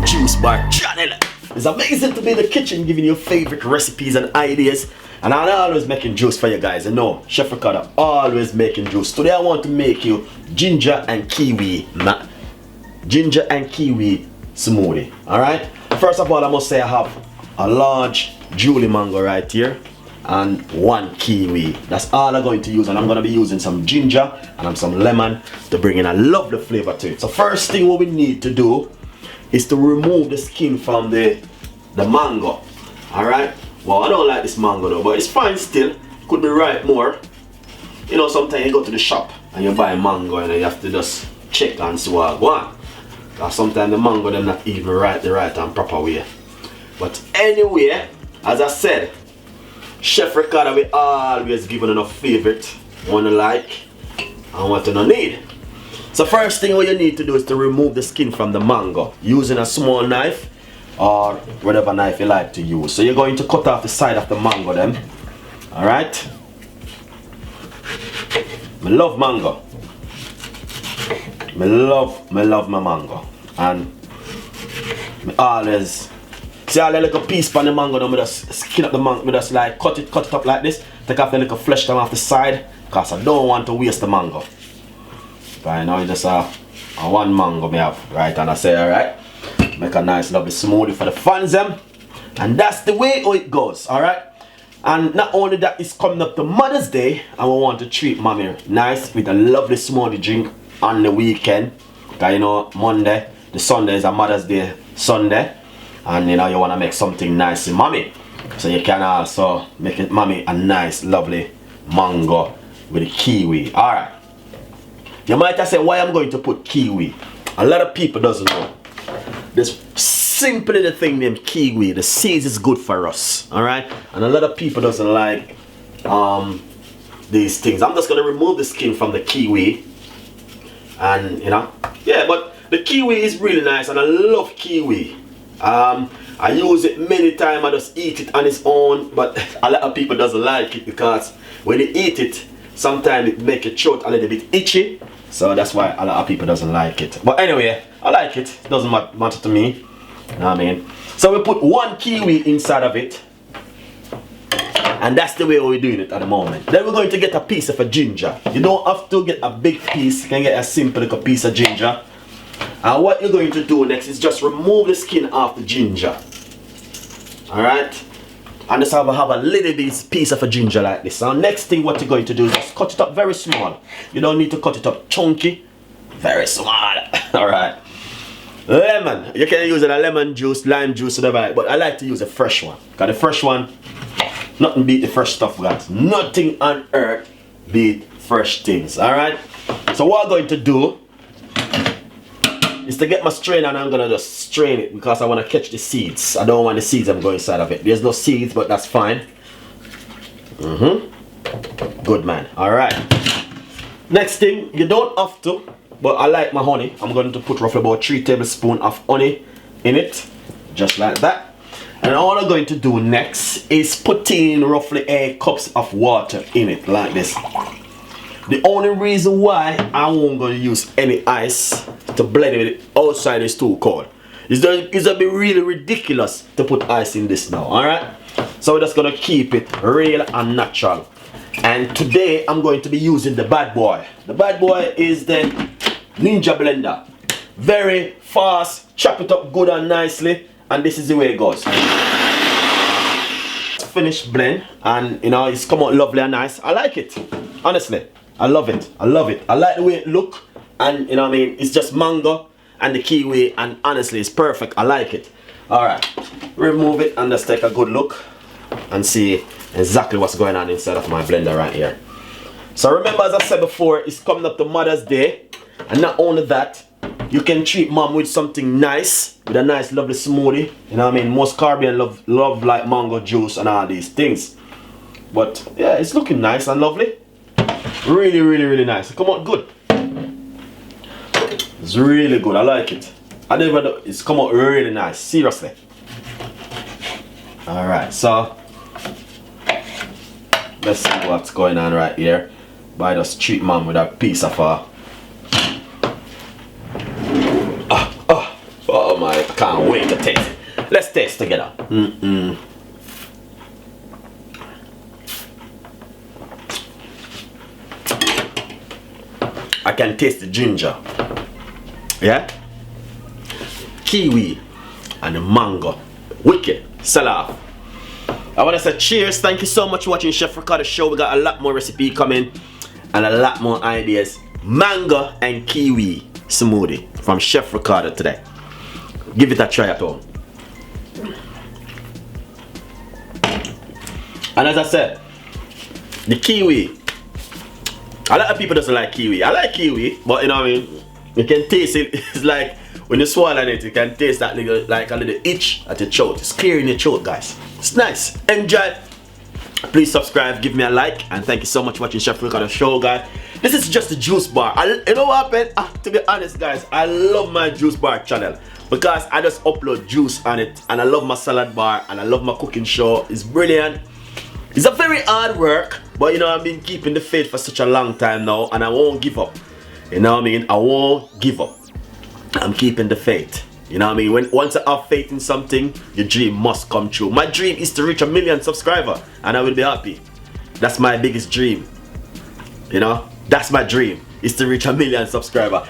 Juice Bar channel. It's amazing to be in the kitchen giving you favorite recipes and ideas. And I'm always making juice for you guys. You know, Chef Ricardo always making juice. Today I want to make you ginger and kiwi smoothie. Alright? First of all, I must say I have a large Julie mango right here and one kiwi. That's all I'm going to use, and I'm going to be using some ginger and some lemon to bring in a lovely flavor to it. So first thing what we need to do is to remove the skin from the mango. Alright? Well, I don't like this mango though, but it's fine still. Could be ripe more. You know, sometimes you go to the shop and you buy mango and you have to just check and see what I want. Because sometimes the mango them not even ripe the right and proper way. But anyway, as I said, Chef Ricardo will always give enough favorite, one to like and what you don't need. So first thing what you need to do is to remove the skin from the mango using a small knife or whatever knife you like to use. So you're going to cut off the side of the mango then. Alright? I love mango. I love my mango. And I always see all the little piece from the mango, then I just skin up the mango, I just like cut it up like this, take off the little flesh them off the side, because I don't want to waste the mango. Right now it's just a one mango me have, right? And I say alright, make a nice lovely smoothie for the fans them. And that's the way how it goes, alright? And not only that, it's coming up to Mother's Day, and we want to treat mommy nice with a lovely smoothie drink on the weekend. Because you know, Monday, the Sunday is a Mother's Day Sunday. And you know, you want to make something nice in mommy. So you can also make it mommy a nice lovely mango with a kiwi. Alright. You might have said why I'm going to put kiwi. A lot of people doesn't know. There's simply the thing named kiwi. The seeds is good for us. Alright? And a lot of people doesn't like these things. I'm just gonna remove the skin from the kiwi. And you know, yeah, but the kiwi is really nice and I love kiwi. I use it many times. I just eat it on its own, but a lot of people doesn't like it because when you eat it, sometimes it make your throat a little bit itchy. So that's why a lot of people doesn't like it. But anyway, I like it. It doesn't matter to me. You know what I mean? So we put one kiwi inside of it. And that's the way we're doing it at the moment. Then we're going to get a piece of a ginger. You don't have to get a big piece. You can get a simple little piece of ginger. And what you're going to do next is just remove the skin off the ginger. Alright? And just have a little bit piece of a ginger like this. So next thing what you're going to do is just cut it up very small. You don't need to cut it up chunky. Very small. Alright. Lemon. You can use a lemon juice, lime juice, whatever. But I like to use a fresh one. Because the fresh one, nothing beat the fresh stuff, guys. Nothing on earth beat fresh things. Alright? So what I'm going to do is to get my strainer, and I'm gonna just strain it because I want to catch the seeds. I don't want the seeds that go inside of it. There's no seeds, but that's fine. Good man. Alright. Next thing, you don't have to, but I like my honey. I'm going to put roughly about 3 tablespoons of honey in it. Just like that. And all I'm going to do next is put in roughly 8 cups of water in it, like this. The only reason why I won't going to use any ice to blend it outside is too cold. It's going to be really ridiculous to put ice in this now, alright? So we're just going to keep it real and natural. And today I'm going to be using the bad boy. The bad boy is the Ninja blender. Very fast, chop it up good and nicely, and this is the way it goes. Finished blend, and you know, it's come out lovely and nice. I like it, honestly. I love it. I love it. I like the way it look, and you know what I mean, it's just mango and the kiwi, and honestly it's perfect. I like it. Alright, remove it and just take a good look and see exactly what's going on inside of my blender right here. So remember, as I said before, it's coming up to Mother's Day, and not only that, you can treat mom with something nice, with a nice lovely smoothie. You know what I mean, most Caribbean love like mango juice and all these things. But yeah, it's looking nice and lovely. Really, really, really nice. It come out good. It's really good. I like it. I never know. It's come out really nice. Seriously. Alright, so let's see what's going on right here. But I just treat mom with a piece of oh my can't wait to taste it. Let's taste together. I can taste the ginger. Yeah? Kiwi and the mango. Wicked. Sell off. I want to say cheers. Thank you so much for watching Chef Ricardo show. We got a lot more recipe coming and a lot more ideas. Mango and kiwi smoothie from Chef Ricardo today. Give it a try at home. And as I said, the kiwi, a lot of people doesn't like kiwi. I like kiwi, but you know what I mean, you can taste it. It's like when you swallow it, you can taste that little, like a little itch at your throat. It's clearing your throat, guys. It's nice. Enjoy. Please subscribe, give me a like, and thank you so much for watching Chef Ricardo show, guys. This is just a juice bar. You know what happened? To be honest, guys, I love my juice bar channel because I just upload juice on it, and I love my salad bar, and I love my cooking show. It's brilliant. It's a very hard work, but you know, I've been keeping the faith for such a long time now, and I won't give up. You know what I mean? I won't give up. I'm keeping the faith. You know what I mean? Once I have faith in something, your dream must come true. My dream is to reach 1 million subscribers, and I will be happy. That's my biggest dream. You know? That's my dream, is to reach 1 million subscribers.